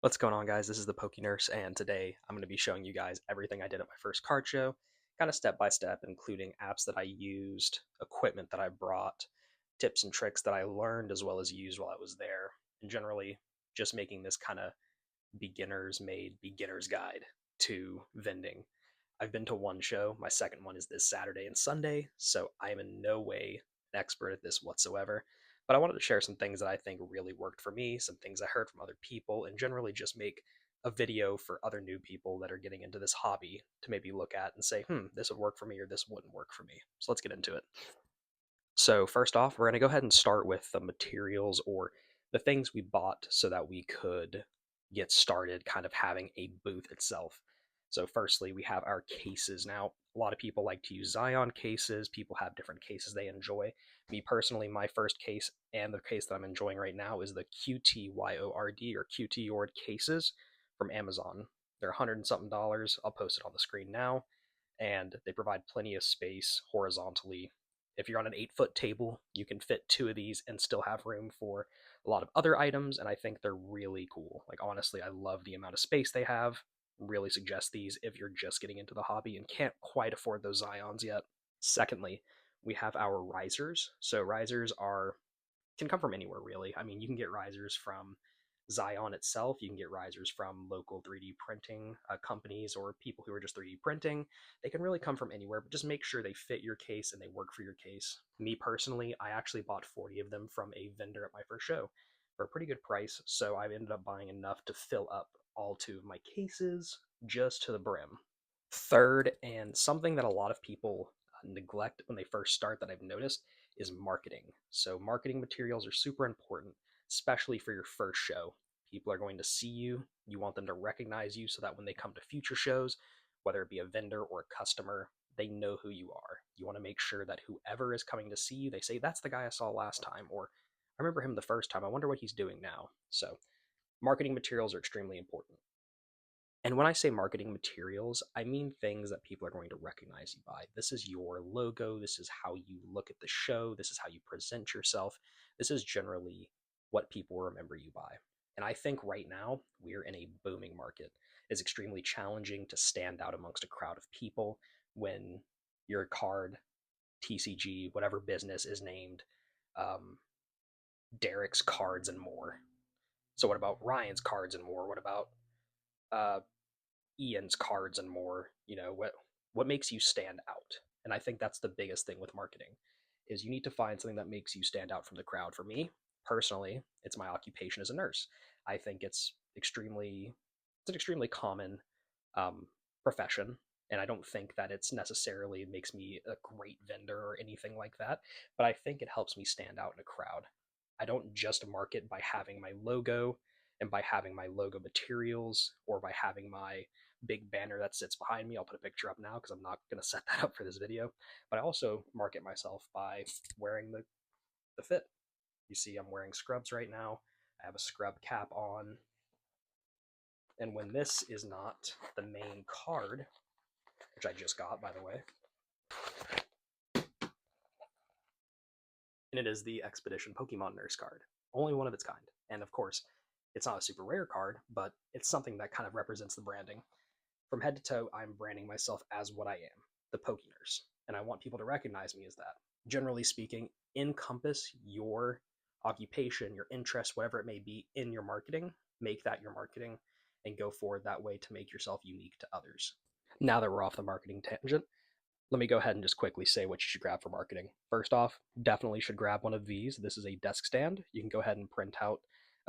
What's going on, guys? This is the Poke Nurse, and today I'm going to be showing you guys everything I did at my first card show, kind of step by step, including apps that I used, equipment that I brought, tips and tricks that I learned as well as used while I was there, and generally just making this kind of beginner's made beginner's guide to vending. I've been to one show. My second one is this Saturday and Sunday, so I am in no way an expert at this whatsoever. But I wanted to share some things that I think really worked for me, some things I heard from other people, and generally just make a video for other new people that are getting into this hobby to maybe look at and say, this would work for me or this wouldn't work for me. So let's get into it. So, first off, we're going to go ahead and start with the materials or the things we bought so that we could get started kind of having a booth itself. So, firstly, we have our cases. Now, a lot of people like to use Zion cases. People have different cases they enjoy. Me personally, my first case and the case that I'm enjoying right now is the QTYORD or QT cases from Amazon. They're 100 and something dollars. I'll post it on the screen now, and they provide plenty of space horizontally. If you're on an 8-foot table, you can fit two of these and still have room for a lot of other items, and I think they're really cool. Like, honestly, I love the amount of space they have. Really suggest these if you're just getting into the hobby and can't quite afford those Zions yet. Secondly, we have our risers. So risers are can come from anywhere, really. I mean, you can get risers from Zion itself. You can get risers from local 3D printing companies or people who are just 3D printing. They can really come from anywhere, but just make sure they fit your case and they work for your case. Me personally, I actually bought 40 of them from a vendor at my first show for a pretty good price, so I ended up buying enough to fill up all two of my cases just to the brim. Third, and something that a lot of people neglect when they first start that I've noticed, is marketing. So, marketing materials are super important, especially for your first show. People are going to see you. You want them to recognize you so that when they come to future shows, whether it be a vendor or a customer, they know who you are. You want to make sure that whoever is coming to see you, they say, "That's the guy I saw last time," or "I remember him the first time. I wonder what he's doing now." So, marketing materials are extremely important. And when I say marketing materials, I mean things that people are going to recognize you by. This is your logo. This is how you look at the show. This is how you present yourself. This is generally what people remember you by. And I think right now we're in a booming market. It's extremely challenging to stand out amongst a crowd of people when your card, TCG, whatever business is named um, Derek's Cards and More. So, what about Ryan's Cards and More? What about uh, Ian's Cards and More? What makes you stand out? And I think that's the biggest thing with marketing is you need to find something that makes you stand out from the crowd. For me personally, it's my occupation as a nurse. I think it's an extremely common um, profession, and I don't think that it's necessarily makes me a great vendor or anything like that, but I think it helps me stand out in a crowd. I don't just market by having my logo and by having my logo materials or by having my big banner that sits behind me. I'll put a picture up now because I'm not going to set that up for this video. But I also market myself by wearing the fit. You see, I'm wearing scrubs right now. I have a scrub cap on. And when this is not the main card, which I just got, by the way, and it is the Expedition Pokemon Nurse card, only one of its kind. And of course, it's not a super rare card, but it's something that kind of represents the branding. From head to toe, I'm branding myself as what I am, the Poke Nurse, and I want people to recognize me as that. Generally speaking, encompass your occupation, your interest, whatever it may be, in your marketing. Make that your marketing, and go forward that way to make yourself unique to others. Now that we're off the marketing tangent, let me go ahead and just quickly say what you should grab for marketing. First off, definitely should grab one of these. This is a desk stand. You can go ahead and print out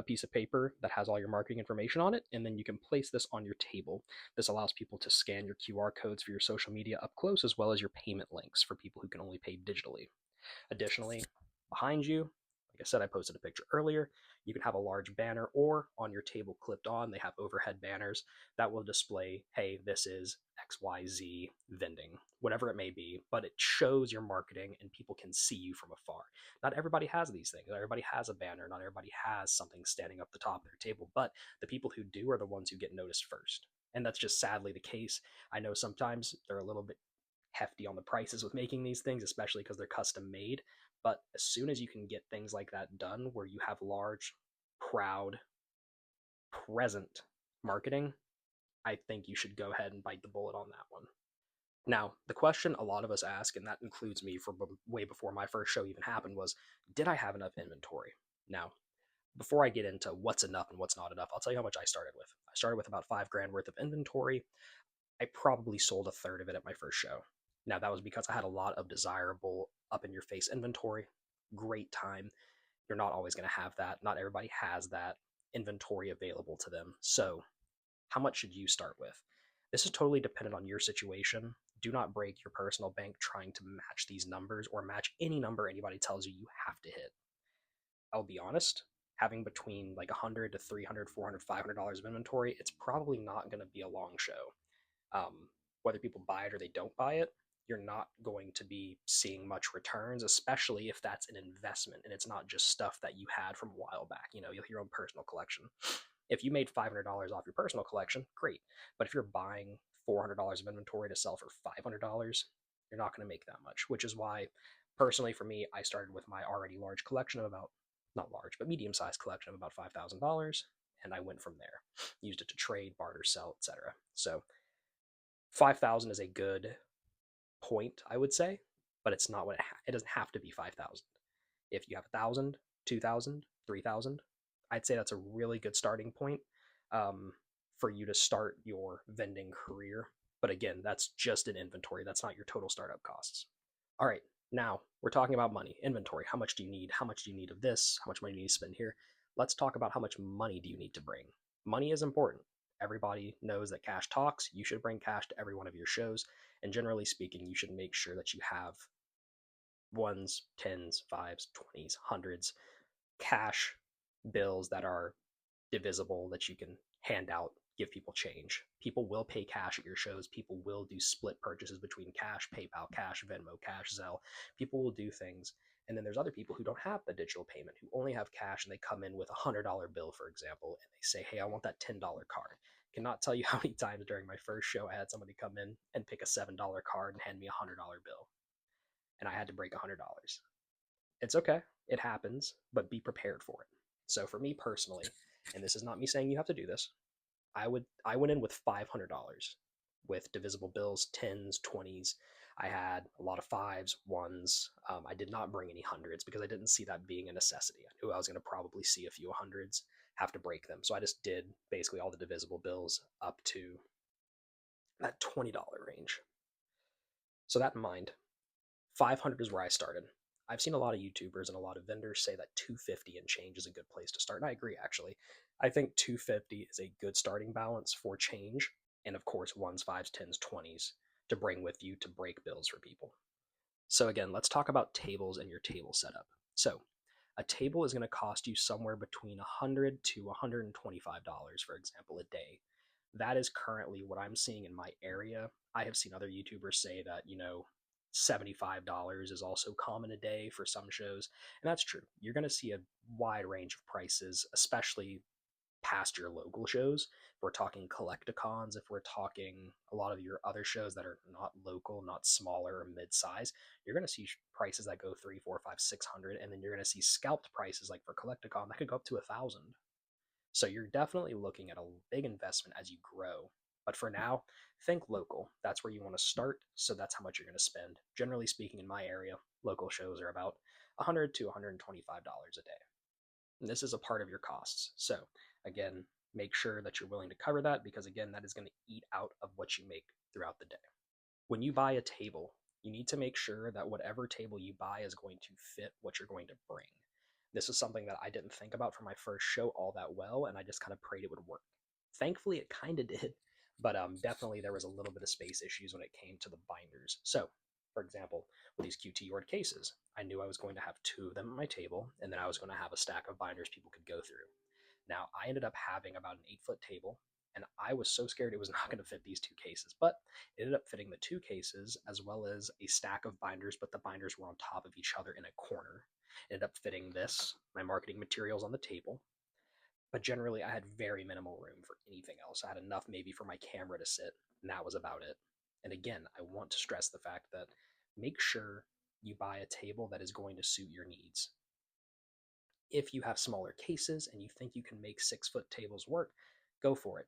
a piece of paper that has all your marketing information on it, and then you can place this on your table. This allows people to scan your QR codes for your social media up close, as well as your payment links for people who can only pay digitally. Additionally, behind you, like I said, I posted a picture earlier. You can have a large banner or on your table clipped on, they have overhead banners that will display, hey, this is XYZ vending, whatever it may be, but it shows your marketing and people can see you from afar. Not everybody has these things. Not everybody has a banner. Not everybody has something standing up the top of their table, but the people who do are the ones who get noticed first. And that's just sadly the case. I know sometimes they're a little bit hefty on the prices with making these things, especially because they're custom made. But as soon as you can get things like that done, where you have large, proud present marketing, I think you should go ahead and bite the bullet on that one. Now, the question a lot of us ask, and that includes me from way before my first show even happened, was did I have enough inventory? Now, before I get into what's enough and what's not enough, I'll tell you how much I started with. I started with about 5 grand worth of inventory. I probably sold a third of it at my first show. Now, that was because I had a lot of desirable up in your face inventory. Great time. You're not always going to have that. Not everybody has that inventory available to them. So, how much should you start with? This is totally dependent on your situation. Do not break your personal bank trying to match these numbers or match any number anybody tells you you have to hit. I'll be honest, having between like 100 to 300, 400, $500 of inventory, it's probably not going to be a long show. Whether people buy it or they don't buy it, you're not going to be seeing much returns, especially if that's an investment and it's not just stuff that you had from a while back. You know, your own personal collection. If you made $500 off your personal collection, great. But if you're buying $400 of inventory to sell for $500, you're not going to make that much, which is why, personally, for me, I started with my already large collection of about, not large, but medium sized collection of about $5,000. And I went from there, used it to trade, barter, sell, etc. So 5,000 is a good point, I would say, but it's not it doesn't have to be 5,000. If you have 1,000, 2,000, 3,000, I'd say that's a really good starting point um, for you to start your vending career. But again, that's just an inventory. That's not your total startup costs. All right, now we're talking about money, inventory. How much do you need? How much do you need of this? How much money do you need to spend here? Let's talk about how much money do you need to bring. Money is important. Everybody knows that cash talks. You should bring cash to every one of your shows. And generally speaking, you should make sure that you have ones, tens, fives, 20s, hundreds, cash bills that are divisible that you can hand out, give people change. People will pay cash at your shows. People will do split purchases between cash, PayPal, cash, Venmo, cash, Zelle. People will do things. And then there's other people who don't have the digital payment, who only have cash, and they come in with $100 bill, for example, and they say, hey, I want that $10 card. Cannot tell you how many times during my first show I had somebody come in and pick a $7 card and hand me a $100 bill. And I had to break $100. It's okay. It happens, but be prepared for it. So for me personally, and this is not me saying you have to do this, I went in with $500 with divisible bills, tens, 20s. I had a lot of fives, ones. I did not bring any hundreds because I didn't see that being a necessity. I knew I was going to probably see a few hundreds, have to break them. So I just did basically all the divisible bills up to that $20 range. So that in mind, 500 is where I started. I've seen a lot of YouTubers and a lot of vendors say that 250 and change is a good place to start. And I agree, actually. I think 250 is a good starting balance for change. And of course, ones, fives, tens, 20s to bring with you to break bills for people. So, again, let's talk about tables and your table setup. So, a table is going to cost you somewhere between $100 to $125, for example, a day. That is currently what I'm seeing in my area. I have seen other YouTubers say that, $75 is also common a day for some shows. And that's true. You're going to see a wide range of prices, especially past your local shows. If we're talking collecticons, if we're talking a lot of your other shows that are not local, not smaller or mid-size, you're going to see prices that go 3, 4, 5, 600, and then you're going to see scalped prices like for collecticon that could go up to 1,000. So you're definitely looking at a big investment as you grow. But for now, think local. That's where you want to start. So that's how much you're going to spend. Generally speaking, in my area, local shows are about $100 to $125 a day. And this is a part of your costs. So again, make sure that you're willing to cover that because again, that is going to eat out of what you make throughout the day. When you buy a table, you need to make sure that whatever table you buy is going to fit what you're going to bring. This is something that I didn't think about for my first show all that well, and I just kind of prayed it would work. Thankfully, it kind of did, but definitely there was a little bit of space issues when it came to the binders. So, for example, with these QT Yord cases, I knew I was going to have two of them at my table, and then I was going to have a stack of binders people could go through. Now, I ended up having about an 8-foot table, and I was so scared it was not going to fit these two cases, but it ended up fitting the two cases as well as a stack of binders, but the binders were on top of each other in a corner. It ended up fitting this, my marketing materials on the table, but generally I had very minimal room for anything else. I had enough maybe for my camera to sit, and that was about it. And again, I want to stress the fact that make sure you buy a table that is going to suit your needs. If you have smaller cases and you think you can make 6 foot tables work, go for it.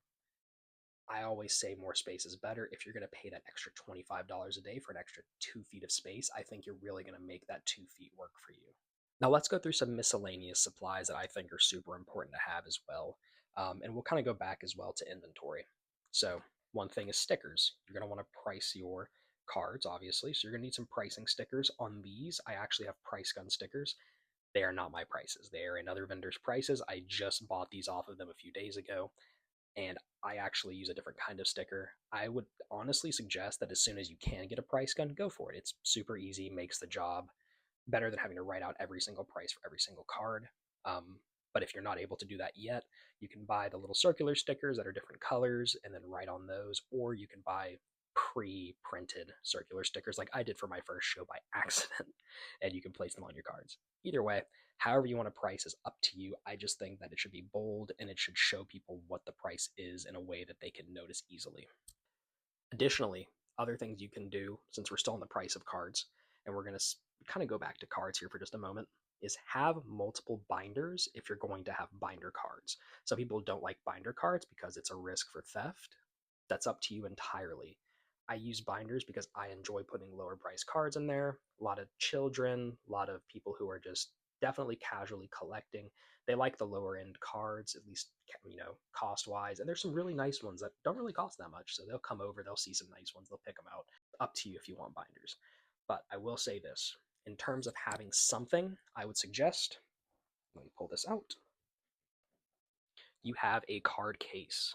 I always say more space is better. If you're going to pay that extra $25 a day for an extra 2 feet of space, I think you're really going to make that 2 feet work for you. Now, let's go through some miscellaneous supplies that I think are super important to have as well. And we'll kind of go back as well to inventory. So, one thing is stickers. You're going to want to price your cards, obviously. So, you're going to need some pricing stickers on these. I actually have price gun stickers. They are not my prices, they are another vendor's prices. I just bought these off of them a few days ago, and I actually use a different kind of sticker. I would honestly suggest that as soon as you can get a price gun, go for it. It's super easy, makes the job better than having to write out every single price for every single card. Um, but if you're not able to do that yet, you can buy the little circular stickers that are different colors and then write on those, or you can buy pre-printed circular stickers like I did for my first show by accident, and you can place them on your cards. Either way, however you want to price is up to you. I just think that it should be bold and it should show people what the price is in a way that they can notice easily. Additionally, other things you can do, since we're still on the price of cards, and we're going to kind of go back to cards here for just a moment, is have multiple binders if you're going to have binder cards. Some people don't like binder cards because it's a risk for theft. That's up to you entirely. I use binders because I enjoy putting lower price cards in there. A lot of children, a lot of people who are just definitely casually collecting, they like the lower end cards, at least cost wise. And there's some really nice ones that don't really cost that much. So they'll come over, they'll see some nice ones, they'll pick them out. Up to you if you want binders. But I will say this, in terms of having something, I would suggest, let me pull this out, you have a card case.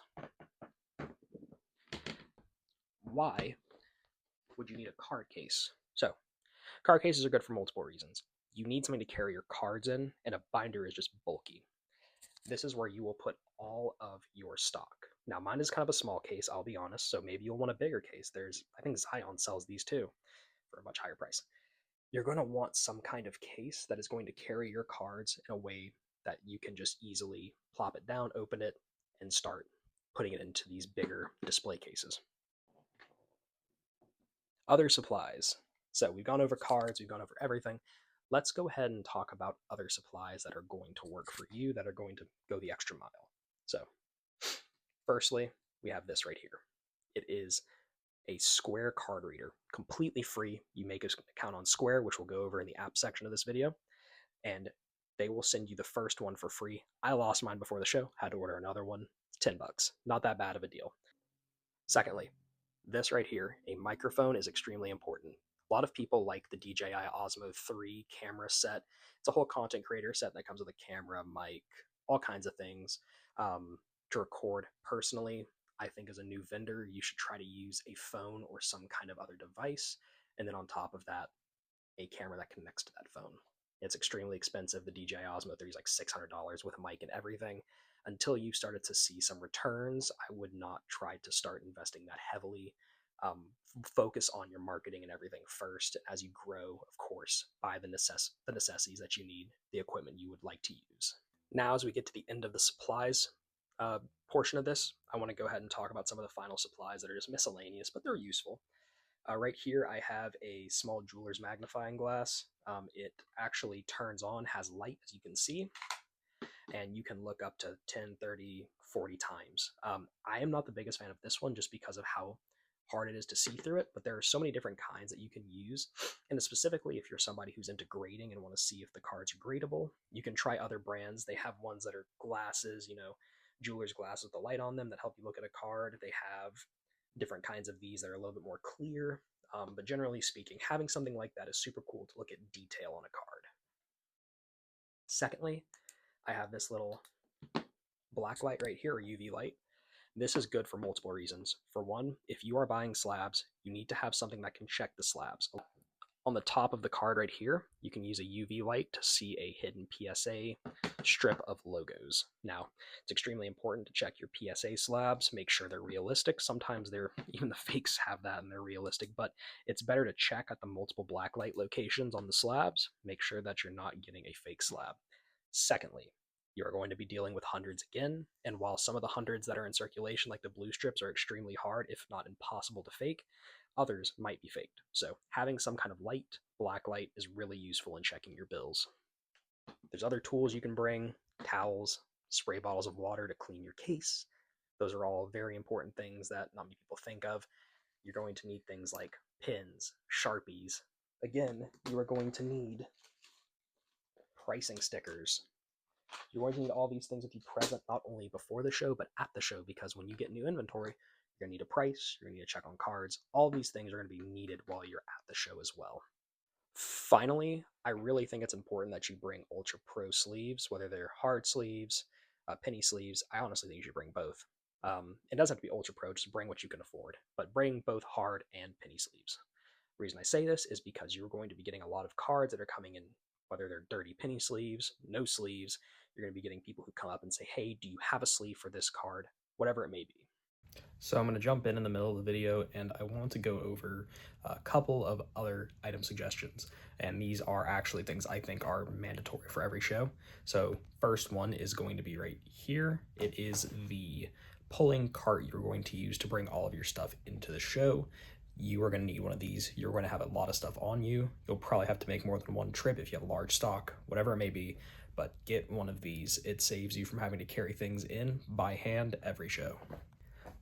Why would you need a card case? So, card cases are good for multiple reasons. You need something to carry your cards in, and a binder is just bulky. This is where you will put all of your stock. Now, mine is kind of a small case, I'll be honest, so maybe you'll want a bigger case. I think Zion sells these too for a much higher price. You're going to want some kind of case that is going to carry your cards in a way that you can just easily plop it down, open it, and start putting it into these bigger display cases. Other supplies. So we've gone over cards, we've gone over everything. Let's go ahead and talk about other supplies that are going to work for you, that are going to go the extra mile. So, firstly, we have this right here. It is a Square card reader, completely free. You make an account on Square, which we'll go over in the app section of this video, and they will send you the first one for free. I lost mine before the show, had to order another one. It's $10. Not that bad of a deal. Secondly, this right here, a microphone, is extremely important. A lot of people like the DJI Osmo 3 camera set. It's a whole content creator set that comes with a camera, mic, all kinds of things to record. Personally, I think as a new vendor, you should try to use a phone or some kind of other device. And then on top of that, a camera that connects to that phone. It's extremely expensive. The DJI Osmo 3 is like $600 with a mic and everything. Until you started to see some returns, I would not try to start investing that heavily. Focus on your marketing and everything first. As you grow, of course, buy the necessities that you need, the equipment you would like to use. Now, as we get to the end of the supplies portion of this, I want to go ahead and talk about some of the final supplies that are just miscellaneous, but they're useful. Right here, I have a small jeweler's magnifying glass. It actually turns on, has light, as you can see, and you can look up to 10, 30, 40 times. I am not the biggest fan of this one just because of how hard it is to see through it, but there are so many different kinds that you can use. And specifically, if you're somebody who's into grading and want to see if the cards are gradable, you can try other brands. They have ones that are glasses, jeweler's glasses with the light on them that help you look at a card. They have different kinds of these that are a little bit more clear. But generally speaking, having something like that is super cool to look at detail on a card. Secondly, I have this little black light right here, or UV light. This is good for multiple reasons. For one, if you are buying slabs, you need to have something that can check the slabs. On the top of the card right here, you can use a UV light to see a hidden PSA strip of logos. Now, it's extremely important to check your PSA slabs, make sure they're realistic. Sometimes even the fakes have that and they're realistic, but it's better to check at the multiple blacklight locations on the slabs, make sure that you're not getting a fake slab. Secondly, you're going to be dealing with hundreds again, and while some of the hundreds that are in circulation, like the blue strips, are extremely hard, if not impossible to fake, others might be faked. So having some kind of light, black light, is really useful in checking your bills. There's other tools you can bring: towels, spray bottles of water to clean your case. Those are all very important things that not many people think of. You're going to need things like pins, Sharpies. Again, you are going to need pricing stickers. You're going to need all these things with you present, not only before the show, but at the show, because when you get new inventory, you're going to need a price, you're going to need to check on cards. All these things are going to be needed while you're at the show as well. Finally, I really think it's important that you bring Ultra Pro sleeves, whether they're hard sleeves, penny sleeves. I honestly think you should bring both. It doesn't have to be Ultra Pro, just bring what you can afford, but bring both hard and penny sleeves. The reason I say this is because you're going to be getting a lot of cards that are coming in, whether they're dirty penny sleeves, no sleeves. You're going to be getting people who come up and say, hey, do you have a sleeve for this card? Whatever it may be. So I'm going to jump in the middle of the video, and I want to go over a couple of other item suggestions. And these are actually things I think are mandatory for every show. So first one is going to be right here. It is the pulling cart you're going to use to bring all of your stuff into the show. You are going to need one of these. You're going to have a lot of stuff on you. You'll probably have to make more than one trip if you have a large stock, whatever it may be, but get one of these. It saves you from having to carry things in by hand every show.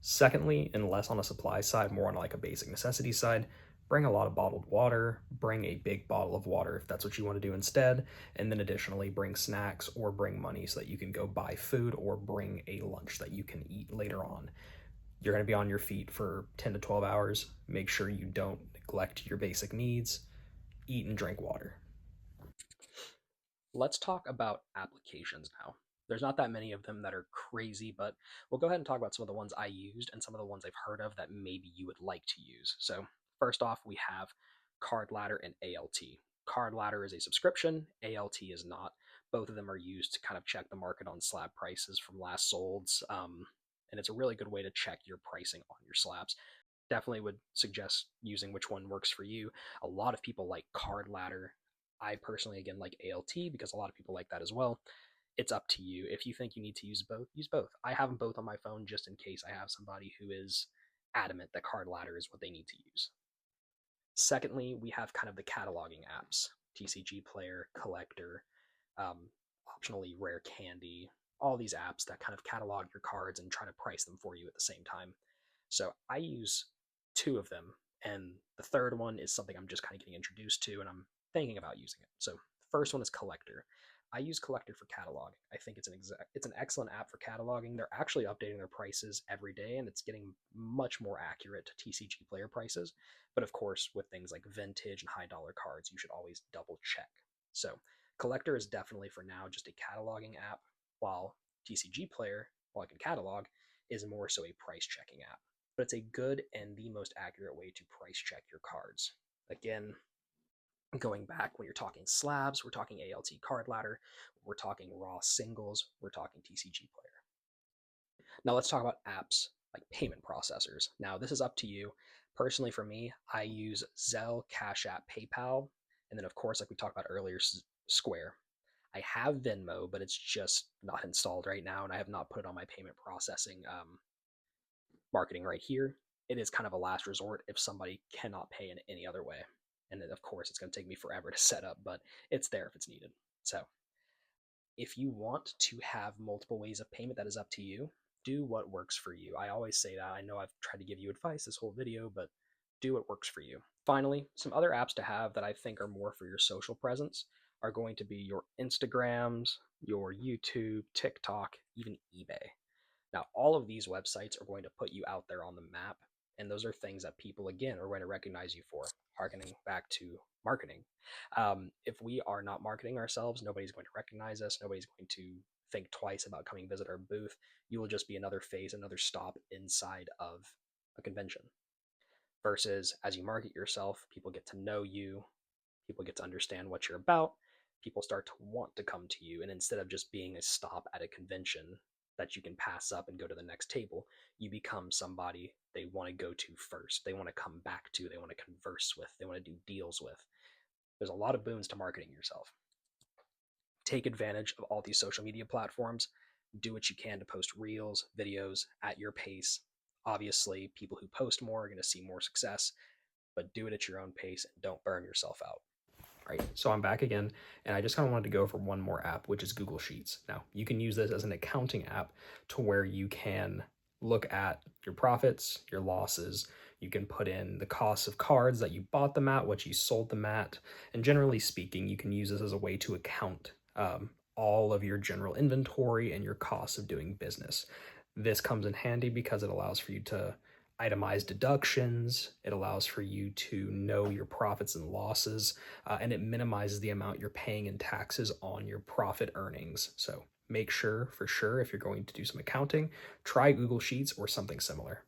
Secondly, and less on a supply side, more on like a basic necessity side, bring a lot of bottled water, bring a big bottle of water if that's what you want to do instead, and then additionally bring snacks or bring money so that you can go buy food or bring a lunch that you can eat later on. You're going to be on your feet for 10 to 12 hours. Make sure you don't neglect your basic needs. Eat and drink water. Let's talk about applications now. There's not that many of them that are crazy, but we'll go ahead and talk about some of the ones I used and some of the ones I've heard of that maybe you would like to use. So first off, we have Card Ladder and ALT. Card Ladder is a subscription, ALT is not. Both of them are used to kind of check the market on slab prices from last solds, and it's a really good way to check your pricing on your slabs. Definitely would suggest using which one works for you. A lot of people like Card Ladder. I personally, again, like ALT because a lot of people like that as well. It's up to you. If you think you need to use both, use both. I have them both on my phone just in case I have somebody who is adamant that Card Ladder is what they need to use. Secondly, we have kind of the cataloging apps: TCG Player, Collector, optionally Rare Candy, all these apps that kind of catalog your cards and try to price them for you at the same time. So I use two of them, and the third one is something I'm just kind of getting introduced to, and I'm thinking about using it. So the first one is Collector. I use Collector for cataloging. I think it's an excellent app for cataloging. They're actually updating their prices every day, and it's getting much more accurate to TCG Player prices. But of course, with things like vintage and high dollar cards, you should always double check. So Collector is definitely for now just a cataloging app, while TCG Player, while I can catalog, is more so a price checking app. But it's a good and the most accurate way to price check your cards. Again, going back, when you're talking slabs, we're talking ALT Card Ladder, we're talking raw singles, we're talking TCG Player. Now let's talk about apps like payment processors. Now this is up to you. Personally, for me, I use Zelle, Cash App, PayPal, and then of course, like we talked about earlier, Square. I have Venmo, but it's just not installed right now, and I have not put it on my payment processing marketing right here. It is kind of a last resort if somebody cannot pay in any other way. And then, of course, it's going to take me forever to set up, but it's there if it's needed. So if you want to have multiple ways of payment, that is up to you. Do what works for you. I always say that. I know I've tried to give you advice this whole video, but do what works for you. Finally, some other apps to have that I think are more for your social presence are going to be your Instagrams, your YouTube, TikTok, even eBay. Now, all of these websites are going to put you out there on the map, and those are things that people, again, are going to recognize you for, harkening back to marketing. If we are not marketing ourselves, nobody's going to recognize us. Nobody's going to think twice about coming visit our booth. You will just be another face, another stop inside of a convention. Versus as you market yourself, people get to know you, people get to understand what you're about, people start to want to come to you. And instead of just being a stop at a convention that you can pass up and go to the next table, you become somebody they want to go to first. They want to come back to, they want to converse with, they want to do deals with. There's a lot of boons to marketing yourself. Take advantage of all these social media platforms. Do what you can to post reels, videos at your pace. Obviously, people who post more are going to see more success, but do it at your own pace and don't burn yourself out. All right, so I'm back again, and I just kind of wanted to go over one more app, which is Google Sheets. Now, you can use this as an accounting app to where you can look at your profits, your losses. You can put in the costs of cards that you bought them at, what you sold them at, and generally speaking, you can use this as a way to account all of your general inventory and your costs of doing business. This comes in handy because it allows for you to itemize deductions, it allows for you to know your profits and losses, and it minimizes the amount you're paying in taxes on your profit earnings. So make sure, for sure, if you're going to do some accounting, try Google Sheets or something similar.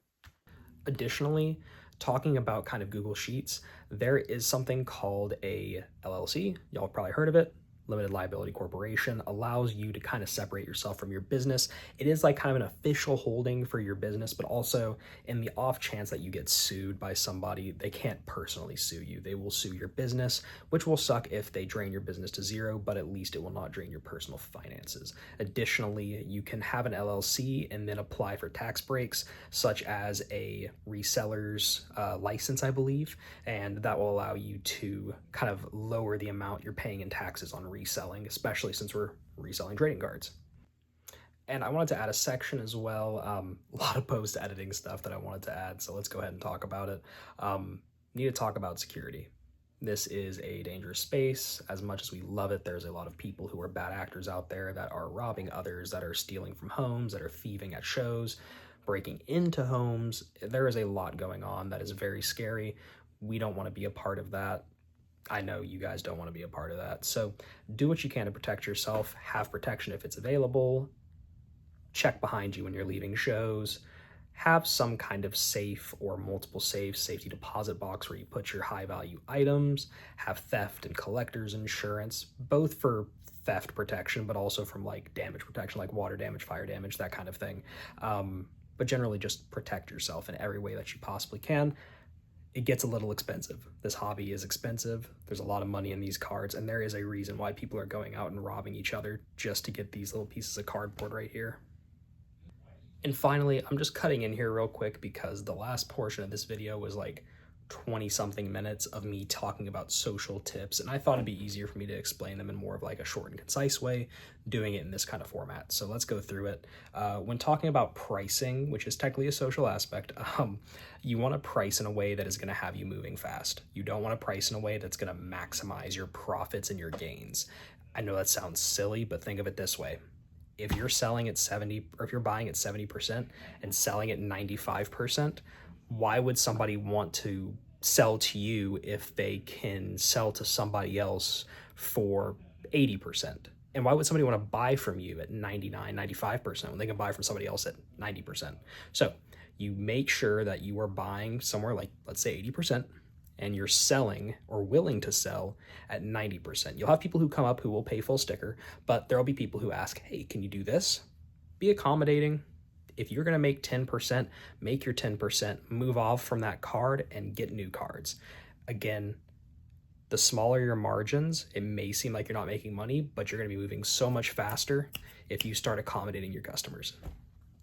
Additionally, talking about kind of Google Sheets, there is something called a LLC. Y'all have probably heard of it. Limited liability corporation allows you to kind of separate yourself from your business. It is like kind of an official holding for your business, but also in the off chance that you get sued by somebody, they can't personally sue you. They will sue your business, which will suck if they drain your business to zero, but at least it will not drain your personal finances. Additionally, you can have an LLC and then apply for tax breaks, such as a reseller's license, I believe, and that will allow you to kind of lower the amount you're paying in taxes on reselling, especially since we're reselling trading cards. And I wanted to add a section as well, a lot of post editing stuff that I wanted to add, so let's go ahead and talk about it. Need to talk about security. This is a dangerous space. As much as we love it, there's a lot of people who are bad actors out there that are robbing others, that are stealing from homes, that are thieving at shows, breaking into homes. There is a lot going on that is very scary. We don't want to be a part of that. I know you guys don't want to be a part of that. So do what you can to protect yourself. Have protection if it's available. Check behind you when you're leaving shows. Have some kind of safe or multiple safe safety deposit box where you put your high value items. Have theft and collector's insurance, both for theft protection, but also from like damage protection, like water damage, fire damage, that kind of thing. But generally just protect yourself in every way that you possibly can. It gets a little expensive. This hobby is expensive. There's a lot of money in these cards, and there is a reason why people are going out and robbing each other just to get these little pieces of cardboard right here. And finally, I'm just cutting in here real quick because the last portion of this video was like 20 something minutes of me talking about social tips, and I thought it'd be easier for me to explain them in more of like a short and concise way, doing it in this kind of format. So let's go through it. When talking about pricing, which is technically a social aspect, you want to price in a way that is going to have you moving fast. You don't want to price in a way that's going to maximize your profits and your gains. I know that sounds silly, but think of it this way. If you're selling at 70, or if you're buying at 70% and selling at 95%, why would somebody want to sell to you if they can sell to somebody else for 80%? And why would somebody want to buy from you at 99, 95% when they can buy from somebody else at 90%? So you make sure that you are buying somewhere like, let's say 80%, and you're selling or willing to sell at 90%. You'll have people who come up who will pay full sticker, but there'll be people who ask, hey, can you do this? Be accommodating. If you're gonna make 10%, make your 10%, move off from that card and get new cards. Again, the smaller your margins, it may seem like you're not making money, but you're gonna be moving so much faster if you start accommodating your customers.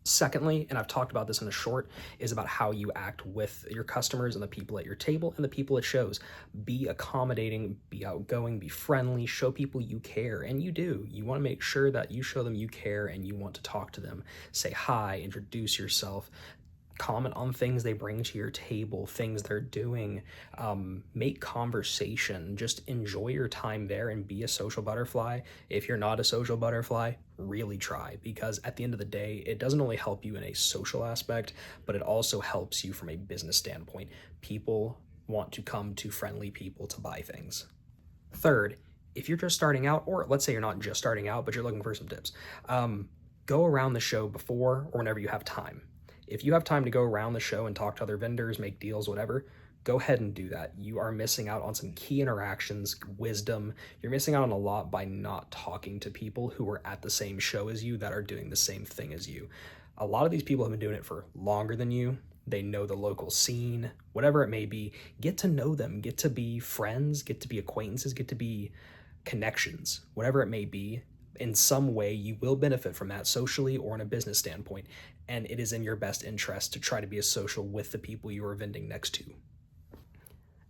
Secondly, and I've talked about this in a short, is about how you act with your customers and the people at your table and the people at shows. Be accommodating, be outgoing, be friendly, show people you care, and you do. You want to make sure that you show them you care and you want to talk to them. Say hi, introduce yourself, comment on things they bring to your table, things they're doing, make conversation, just enjoy your time there and be a social butterfly. If you're not a social butterfly, really try, because at the end of the day, it doesn't only help you in a social aspect, but it also helps you from a business standpoint. People want to come to friendly people to buy things. Third, if you're just starting out, or let's say you're not just starting out, but you're looking for some tips, go around the show before or whenever you have time. If you have time to go around the show and talk to other vendors, make deals, whatever, go ahead and do that. You are missing out on some key interactions, wisdom. You're missing out on a lot by not talking to people who are at the same show as you that are doing the same thing as you. A lot of these people have been doing it for longer than you. They know the local scene, whatever it may be. Get to know them, get to be friends, get to be acquaintances, get to be connections, whatever it may be. In some way, you will benefit from that socially or in a business standpoint, and it is in your best interest to try to be as social with the people you are vending next to.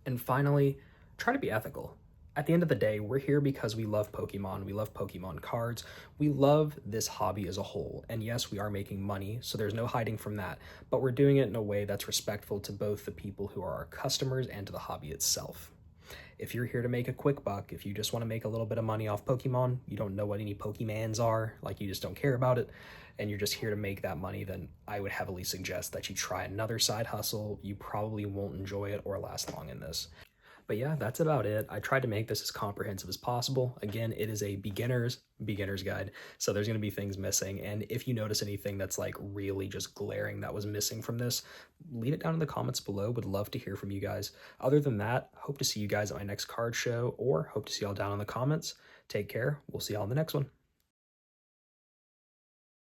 And finally, try to be ethical. At the end of the day, we're here because we love Pokemon, we love Pokemon cards, we love this hobby as a whole. And yes, we are making money, so there's no hiding from that, but we're doing it in a way that's respectful to both the people who are our customers and to the hobby itself. If you're here to make a quick buck, if you just want to make a little bit of money off Pokemon, you don't know what any Pokemans are, like you just don't care about it, and you're just here to make that money, then I would heavily suggest that you try another side hustle. You probably won't enjoy it or last long in this. But yeah, that's about it. I tried to make this as comprehensive as possible. Again, it is a beginner's guide, so there's going to be things missing. And if you notice anything that's like really just glaring that was missing from this, leave it down in the comments below. Would love to hear from you guys. Other than that, hope to see you guys at my next card show, or hope to see y'all down in the comments. Take care. We'll see y'all in the next one.